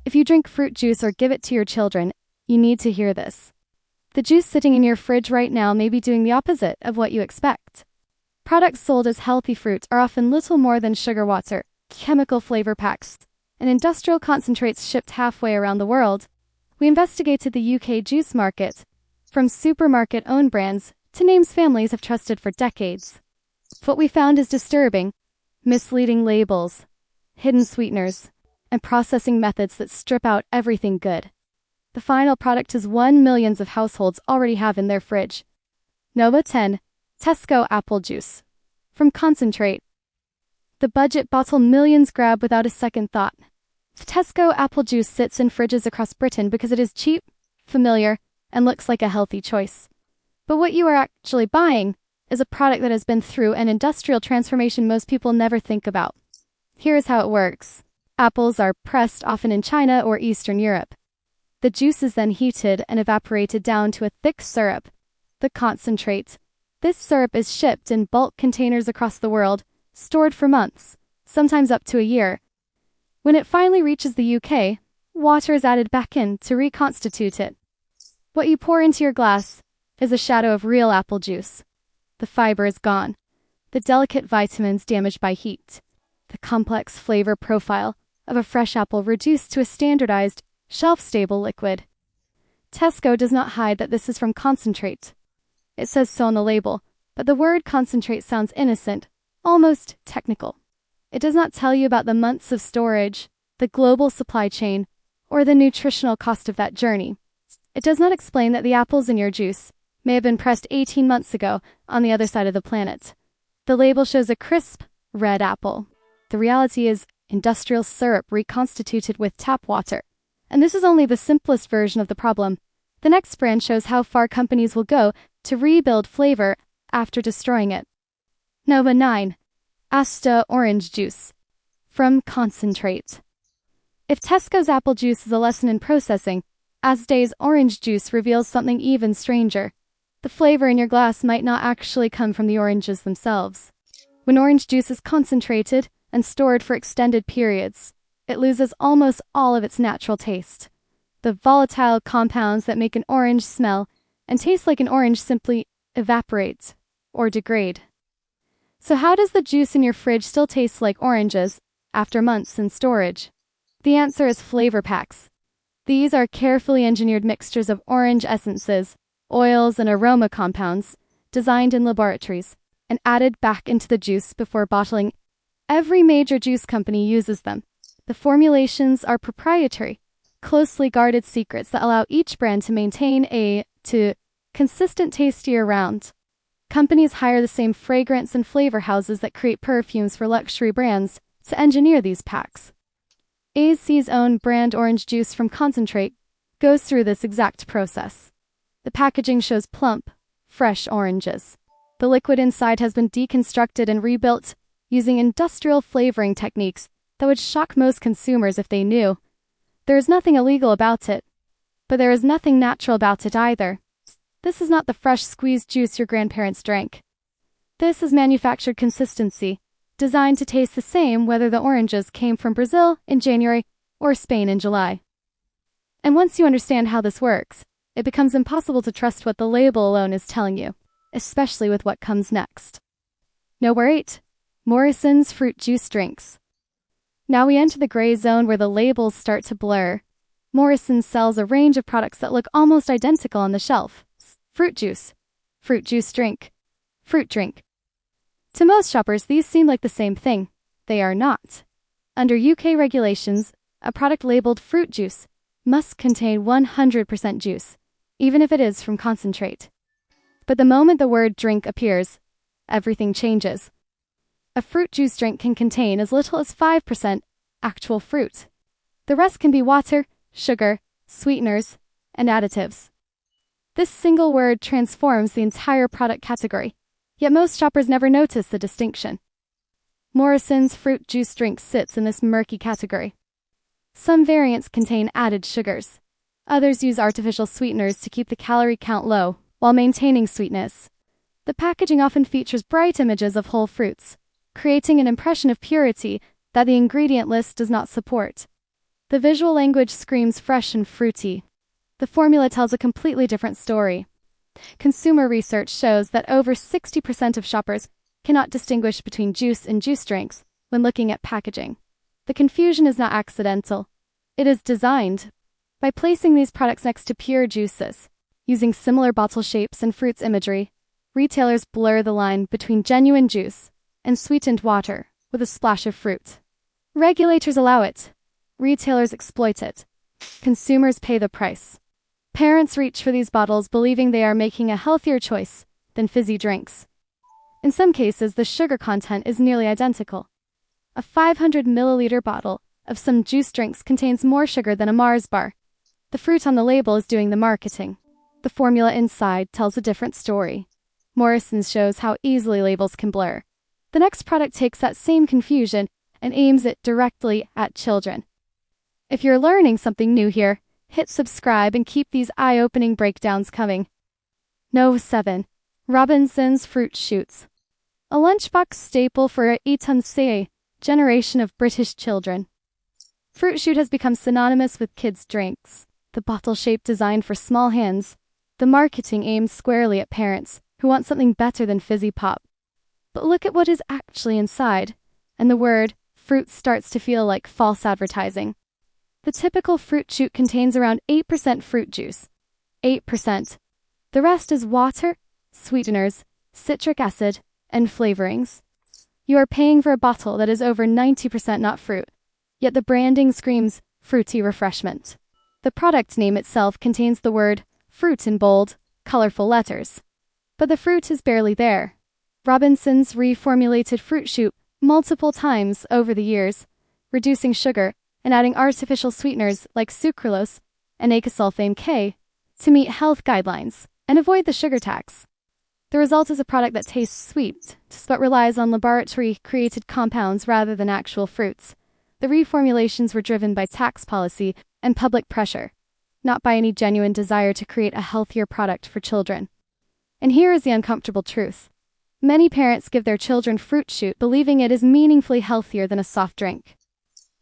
If you drink fruit juice or give it to your children, you need to hear this. The juice sitting in your fridge right now may be doing the opposite of what you expect. Products sold as healthy fruit are often little more than sugar water, chemical flavor packs, and industrial concentrates shipped halfway around the world. We investigated the UK juice market, from supermarket-owned brands to names families have trusted for decades. What we found is disturbing: misleading labels, hidden sweeteners, and processing methods that strip out everything good. The final product is one millions of households already have in their fridge. Nova 10, Tesco apple juice. From concentrate. The budget bottle millions grab without a second thought. Tesco apple juice sits in fridges across Britain because it is cheap, familiar, and looks like a healthy choice. But what you are actually buying is a product that has been through an industrial transformation most people never think about. Here is how it works. Apples are pressed often in China or Eastern Europe. The juice is then heated and evaporated down to a thick syrup, the concentrate. This syrup is shipped in bulk containers across the world, stored for months, sometimes up to a year. When it finally reaches the UK, water is added back in to reconstitute it. What you pour into your glass is a shadow of real apple juice. The fiber is gone, the delicate vitamins damaged by heat, the complex flavor profile of a fresh apple reduced to a standardized, shelf-stable liquid. Tesco does not hide that this is from concentrate. It says so on the label, but the word concentrate sounds innocent, almost technical. It does not tell you about the months of storage, the global supply chain, or the nutritional cost of that journey. It does not explain that the apples in your juice may have been pressed 18 months ago on the other side of the planet. The label shows a crisp, red apple. The reality is industrial syrup reconstituted with tap water. And this is only the simplest version of the problem. The next brand shows how far companies will go to rebuild flavor after destroying it. Nova 9, Asta orange juice. From concentrate. If Tesco's apple juice is a lesson in processing, Asta's orange juice reveals something even stranger. The flavor in your glass might not actually come from the oranges themselves. When orange juice is concentrated and stored for extended periods, it loses almost all of its natural taste. The volatile compounds that make an orange smell and taste like an orange simply evaporate or degrade. So how does the juice in your fridge still taste like oranges after months in storage? The answer is flavor packs. These are carefully engineered mixtures of orange essences, oils, and aroma compounds designed in laboratories and added back into the juice before bottling. Every major juice company uses them. The formulations are proprietary, closely guarded secrets that allow each brand to maintain a consistent taste year-round. Companies hire the same fragrance and flavor houses that create perfumes for luxury brands to engineer these packs. AZ's own brand orange juice from concentrate goes through this exact process. The packaging shows plump, fresh oranges. The liquid inside has been deconstructed and rebuilt using industrial flavoring techniques that would shock most consumers if they knew. There is nothing illegal about it, but there is nothing natural about it either. This is not the fresh squeezed juice your grandparents drank. This is manufactured consistency, designed to taste the same whether the oranges came from Brazil in January or Spain in July. And once you understand how this works, it becomes impossible to trust what the label alone is telling you, especially with what comes next. Number 8, Morrison's fruit juice drinks. Now we enter the gray zone where the labels start to blur. Morrison sells a range of products that look almost identical on the shelf. Fruit juice drink, fruit drink. To most shoppers, these seem like the same thing. They are not. Under UK regulations, a product labeled fruit juice must contain 100% juice, even if it is from concentrate. But the moment the word drink appears, everything changes. A fruit juice drink can contain as little as 5% actual fruit. The rest can be water, sugar, sweeteners, and additives. This single word transforms the entire product category, yet most shoppers never notice the distinction. Morrison's fruit juice drink sits in this murky category. Some variants contain added sugars. Others use artificial sweeteners to keep the calorie count low while maintaining sweetness. The packaging often features bright images of whole fruits, creating an impression of purity that the ingredient list does not support. The visual language screams fresh and fruity. The formula tells a completely different story. Consumer research shows that over 60% of shoppers cannot distinguish between juice and juice drinks when looking at packaging. The confusion is not accidental. It is designed. By placing these products next to pure juices, using similar bottle shapes and fruits imagery, retailers blur the line between genuine juice and sweetened water with a splash of fruit. Regulators allow it. Retailers exploit it. Consumers pay the price. Parents reach for these bottles believing they are making a healthier choice than fizzy drinks. In some cases, the sugar content is nearly identical. A 500 milliliter bottle of some juice drinks contains more sugar than a Mars bar. The fruit on the label is doing the marketing. The formula inside tells a different story. Morrison's shows how easily labels can blur. The next product takes that same confusion and aims it directly at children. If you're learning something new here, hit subscribe and keep these eye-opening breakdowns coming. No. 7. Robinson's Fruit Shoots. A lunchbox staple for a Eton generation of British children. Fruit Shoot has become synonymous with kids' drinks. The bottle-shaped design for small hands. The marketing aimed squarely at parents who want something better than fizzy pop. But look at what is actually inside, and the word fruit starts to feel like false advertising. The typical Fruit Shoot contains around 8% fruit juice. 8%. The rest is water, sweeteners, citric acid, and flavorings. You are paying for a bottle that is over 90% not fruit, yet the branding screams fruity refreshment. The product name itself contains the word fruit in bold, colorful letters. But the fruit is barely there. Robinson's reformulated Fruit Shoot multiple times over the years, reducing sugar and adding artificial sweeteners like sucralose and acesulfame K to meet health guidelines and avoid the sugar tax. The result is a product that tastes sweet, but relies on laboratory-created compounds rather than actual fruits. The reformulations were driven by tax policy and public pressure, not by any genuine desire to create a healthier product for children. And here is the uncomfortable truth. Many parents give their children Fruit Shoot believing it is meaningfully healthier than a soft drink.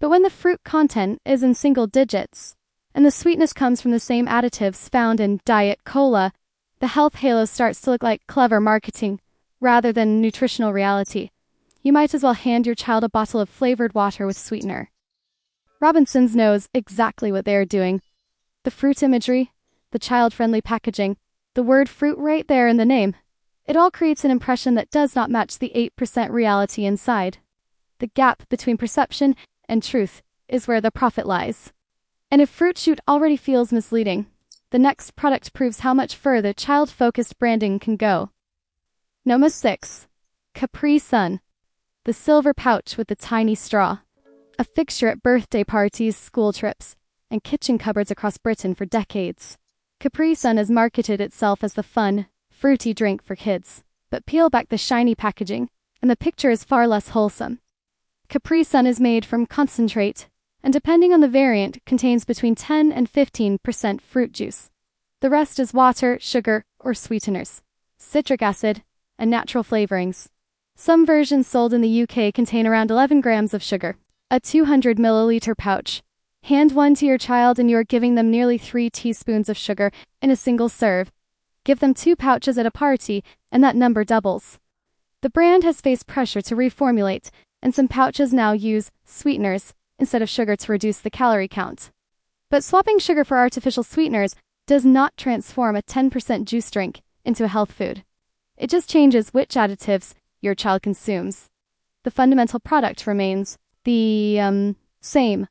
But when the fruit content is in single digits, and the sweetness comes from the same additives found in Diet Cola, the health halo starts to look like clever marketing rather than nutritional reality. You might as well hand your child a bottle of flavored water with sweetener. Robinson's knows exactly what they are doing. The fruit imagery, the child-friendly packaging, the word fruit right there in the name. It all creates an impression that does not match the 8% reality inside. The gap between perception and truth is where the profit lies. And if Fruit Shoot already feels misleading, the next product proves how much further child-focused branding can go. Number 6. Capri Sun. The silver pouch with the tiny straw. A fixture at birthday parties, school trips, and kitchen cupboards across Britain for decades. Capri Sun has marketed itself as the fun, fruity drink for kids. But peel back the shiny packaging, and the picture is far less wholesome. Capri Sun is made from concentrate, and depending on the variant, contains between 10 and 15% fruit juice. The rest is water, sugar, or sweeteners, citric acid, and natural flavorings. Some versions sold in the UK contain around 11 grams of sugar. A 200 milliliter pouch. Hand one to your child and you are giving them nearly 3 teaspoons of sugar in a single serve. Give them 2 pouches at a party, and that number doubles. The brand has faced pressure to reformulate, and some pouches now use sweeteners instead of sugar to reduce the calorie count. But swapping sugar for artificial sweeteners does not transform a 10% juice drink into a health food. It just changes which additives your child consumes. The fundamental product remains the same.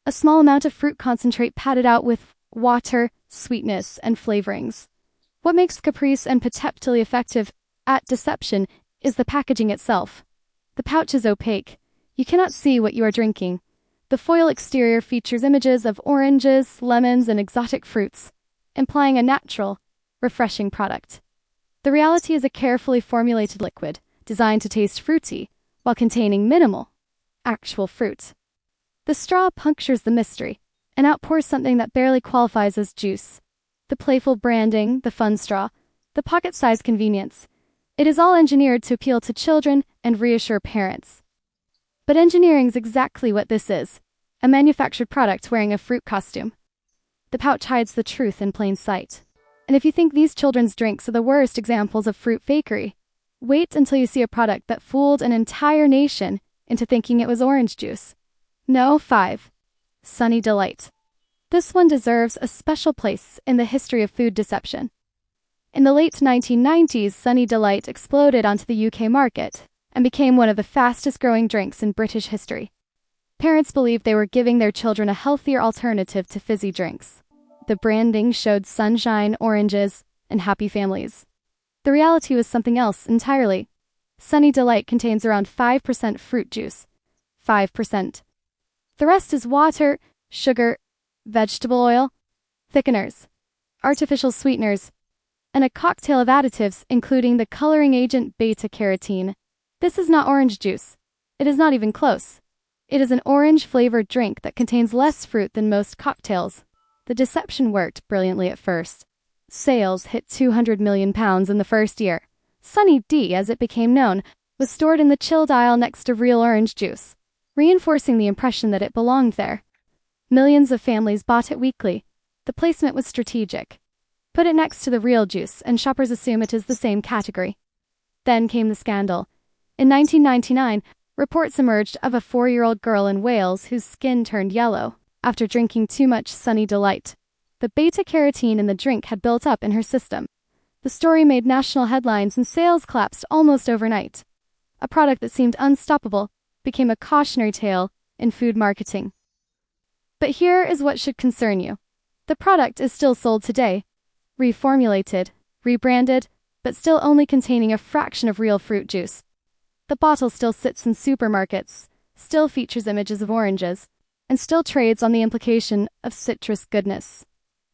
A small amount of fruit concentrate padded out with water, sweetness, and flavorings. What makes Caprice and Pateptili effective at deception is the packaging itself. The pouch is opaque. You cannot see what you are drinking. The foil exterior features images of oranges, lemons, and exotic fruits, implying a natural, refreshing product. The reality is a carefully formulated liquid, designed to taste fruity, while containing minimal, actual fruit. The straw punctures the mystery, and outpours something that barely qualifies as juice. The playful branding, the fun straw, the pocket-sized convenience. It is all engineered to appeal to children and reassure parents. But engineering is exactly what this is, a manufactured product wearing a fruit costume. The pouch hides the truth in plain sight. And if you think these children's drinks are the worst examples of fruit fakery, wait until you see a product that fooled an entire nation into thinking it was orange juice. No, 5. Sunny Delight. This one deserves a special place in the history of food deception. In the late 1990s, Sunny Delight exploded onto the UK market and became one of the fastest-growing drinks in British history. Parents believed they were giving their children a healthier alternative to fizzy drinks. The branding showed sunshine, oranges, and happy families. The reality was something else entirely. Sunny Delight contains around 5% fruit juice. 5%. The rest is water, sugar, vegetable oil, thickeners, artificial sweeteners, and a cocktail of additives including the coloring agent beta-carotene. This is not orange juice. It is not even close. It is an orange-flavored drink that contains less fruit than most cocktails. The deception worked brilliantly at first. Sales hit £200 million in the first year. Sunny D, as it became known, was stored in the chilled aisle next to real orange juice, reinforcing the impression that it belonged there. Millions of families bought it weekly. The placement was strategic. Put it next to the real juice, and shoppers assume it is the same category. Then came the scandal. In 1999, reports emerged of a 4-year-old girl in Wales whose skin turned yellow after drinking too much Sunny Delight. The beta-carotene in the drink had built up in her system. The story made national headlines and sales collapsed almost overnight. A product that seemed unstoppable became a cautionary tale in food marketing. But here is what should concern you. The product is still sold today, reformulated, rebranded, but still only containing a fraction of real fruit juice. The bottle still sits in supermarkets, still features images of oranges, and still trades on the implication of citrus goodness.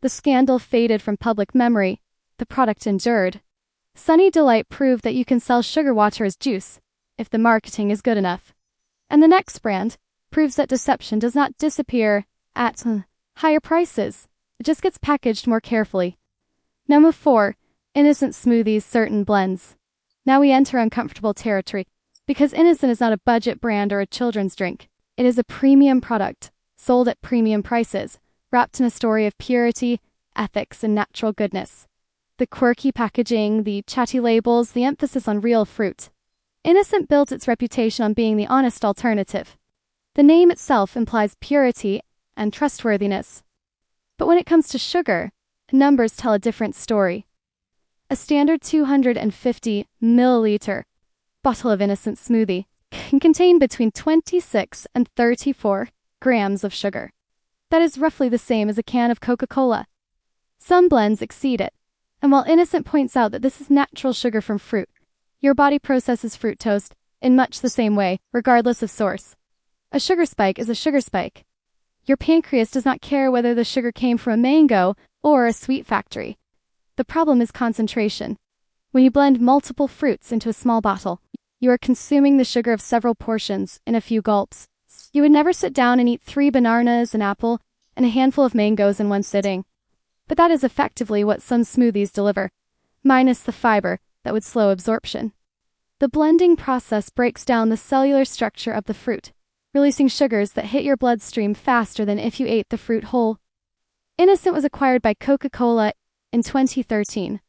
The scandal faded from public memory. The product endured. Sunny Delight proved that you can sell sugar water as juice if the marketing is good enough. And the next brand proves that deception does not disappear at higher prices. It just gets packaged more carefully. Number 4. Innocent Smoothies Certain Blends. Now we enter uncomfortable territory, because Innocent is not a budget brand or a children's drink. It is a premium product, sold at premium prices, wrapped in a story of purity, ethics, and natural goodness. The quirky packaging, the chatty labels, the emphasis on real fruit. Innocent built its reputation on being the honest alternative. The name itself implies purity and trustworthiness. But when it comes to sugar, numbers tell a different story. A standard 250 milliliter bottle of Innocent smoothie can contain between 26 and 34 grams of sugar. That is roughly the same as a can of Coca-Cola. Some blends exceed it, and while Innocent points out that this is natural sugar from fruit, your body processes fructose in much the same way, regardless of source. A sugar spike is a sugar spike. Your pancreas does not care whether the sugar came from a mango or a sweet factory. The problem is concentration. When you blend multiple fruits into a small bottle, you are consuming the sugar of several portions in a few gulps. You would never sit down and eat 3 bananas, an apple, and a handful of mangoes in one sitting. But that is effectively what some smoothies deliver, minus the fiber that would slow absorption. The blending process breaks down the cellular structure of the fruit, releasing sugars that hit your bloodstream faster than if you ate the fruit whole. Innocent was acquired by Coca-Cola in 2013.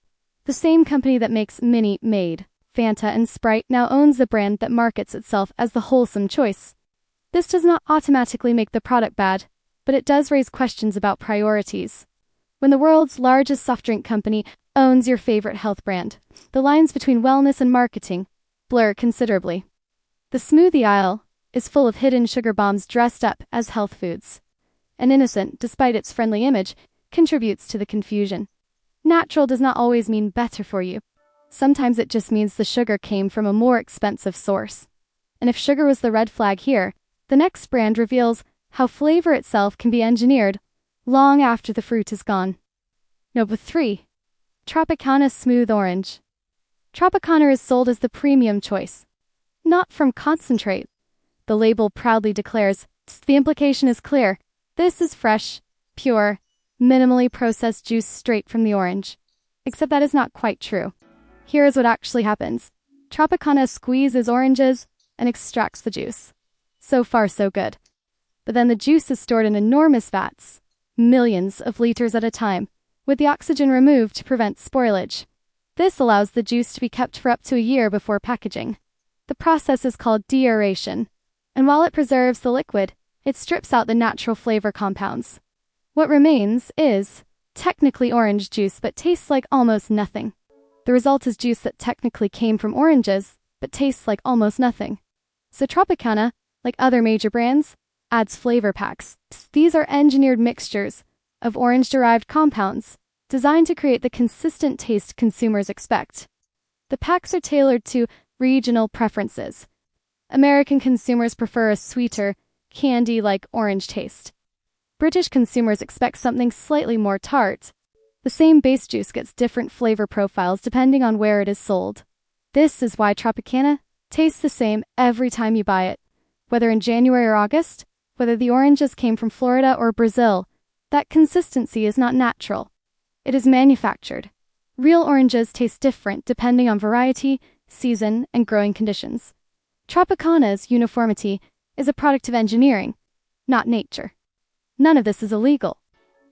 The same company that makes Minute Maid, Fanta, and Sprite now owns the brand that markets itself as the wholesome choice. This does not automatically make the product bad, but it does raise questions about priorities. When the world's largest soft drink company owns your favorite health brand, the lines between wellness and marketing blur considerably. The smoothie aisle is full of hidden sugar bombs dressed up as health foods. And Innocent, despite its friendly image, contributes to the confusion. Natural does not always mean better for you. Sometimes it just means the sugar came from a more expensive source. And if sugar was the red flag here, the next brand reveals how flavor itself can be engineered long after the fruit is gone. Number 3. Tropicana Smooth Orange. Tropicana is sold as the premium choice, not from concentrate. The label proudly declares, the implication is clear, this is fresh, pure, minimally processed juice straight from the orange. Except that is not quite true. Here is what actually happens. Tropicana squeezes oranges and extracts the juice. So far, so good. but then the juice is stored in enormous vats, millions of liters at a time, with the oxygen removed to prevent spoilage. This allows the juice to be kept for up to a year before packaging. The process is called deaeration, and while it preserves the liquid, it strips out the natural flavor compounds. What remains is technically orange juice but tastes like almost nothing. The result is juice that technically came from oranges but tastes like almost nothing. So Tropicana, like other major brands, adds flavor packs. These are engineered mixtures of orange-derived compounds designed to create the consistent taste consumers expect. The packs are tailored to regional preferences. American consumers prefer a sweeter, candy-like orange taste. British consumers expect something slightly more tart. The same base juice gets different flavor profiles depending on where it is sold. This is why Tropicana tastes the same every time you buy it. Whether in January or August, whether the oranges came from Florida or Brazil, that consistency is not natural. It is manufactured. Real oranges taste different depending on variety, season, and growing conditions. Tropicana's uniformity is a product of engineering, not nature. None of this is illegal.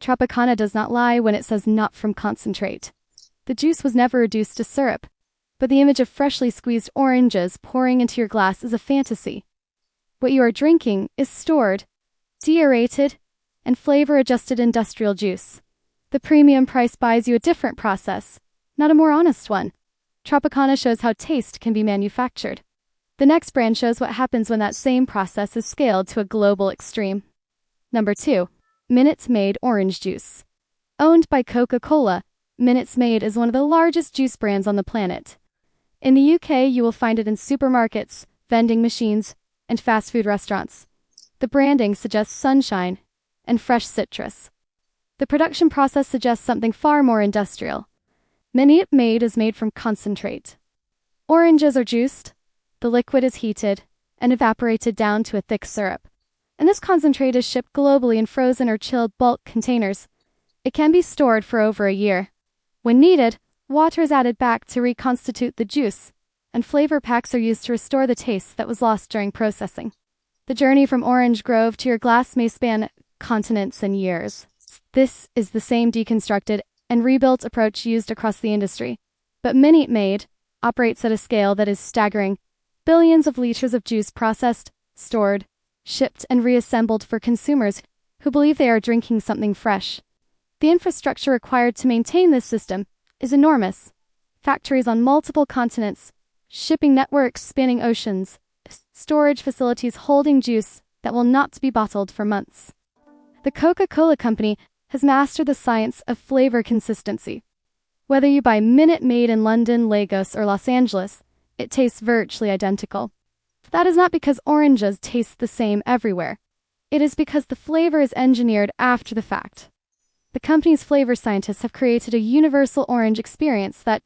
Tropicana does not lie when it says not from concentrate. The juice was never reduced to syrup, but the image of freshly squeezed oranges pouring into your glass is a fantasy. What you are drinking is stored, deaerated, and flavor-adjusted industrial juice. The premium price buys you a different process, not a more honest one. Tropicana shows how taste can be manufactured. The next brand shows what happens when that same process is scaled to a global extreme. Number 2. Minute Maid Orange Juice. Owned by Coca-Cola, Minute Maid is one of the largest juice brands on the planet. In the UK, you will find it in supermarkets, vending machines, and fast food restaurants. The branding suggests sunshine and fresh citrus. The production process suggests something far more industrial. Minute Maid is made from concentrate. Oranges are juiced, the liquid is heated, and evaporated down to a thick syrup. And this concentrate is shipped globally in frozen or chilled bulk containers. It can be stored for over a year. When needed, water is added back to reconstitute the juice, and flavor packs are used to restore the taste that was lost during processing. The journey from orange grove to your glass may span continents and years. This is the same deconstructed and rebuilt approach used across the industry. But Minute Maid operates at a scale that is staggering. Billions of liters of juice processed, stored, shipped, and reassembled for consumers who believe they are drinking something fresh. The infrastructure required to maintain this system is enormous. Factories on multiple continents, shipping networks spanning oceans, storage facilities holding juice that will not be bottled for months. The Coca-Cola Company has mastered the science of flavor consistency. Whether you buy Minute Maid in London, Lagos, or Los Angeles, it tastes virtually identical. That is not because oranges taste the same everywhere. It is because the flavor is engineered after the fact. The company's flavor scientists have created a universal orange experience that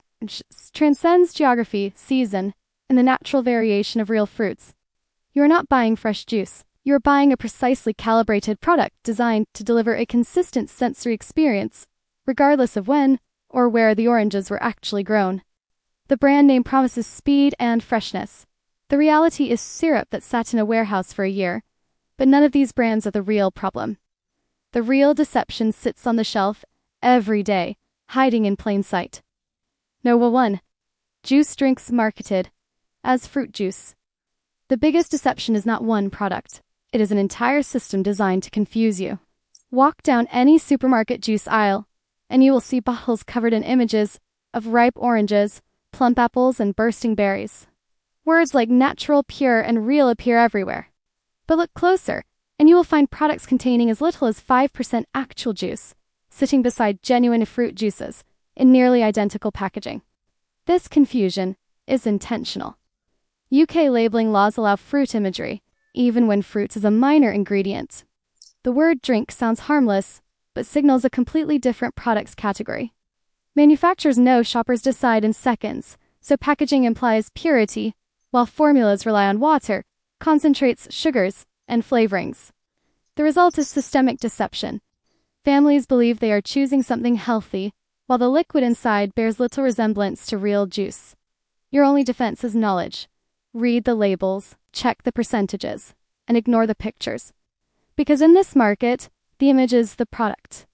transcends geography, season, and the natural variation of real fruits. You are not buying fresh juice. You are buying a precisely calibrated product designed to deliver a consistent sensory experience, regardless of when or where the oranges were actually grown. The brand name promises speed and freshness. The reality is syrup that sat in a warehouse for a year. But none of these brands are the real problem. The real deception sits on the shelf every day, hiding in plain sight. Nova 1. Juice drinks marketed as fruit juice. The biggest deception is not one product. It is an entire system designed to confuse you. Walk down any supermarket juice aisle, and you will see bottles covered in images of ripe oranges, plump apples, and bursting berries. Words like natural, pure, and real appear everywhere. But look closer, and you will find products containing as little as 5% actual juice, sitting beside genuine fruit juices, in nearly identical packaging. This confusion is intentional. UK labeling laws allow fruit imagery, even when fruit is a minor ingredient. The word drink sounds harmless, but signals a completely different products category. Manufacturers know shoppers decide in seconds, so packaging implies purity, while formulas rely on water, concentrates, sugars, and flavorings. The result is systemic deception. Families believe they are choosing something healthy, while the liquid inside bears little resemblance to real juice. Your only defense is knowledge. Read the labels, check the percentages, and ignore the pictures. Because in this market, the image is the product.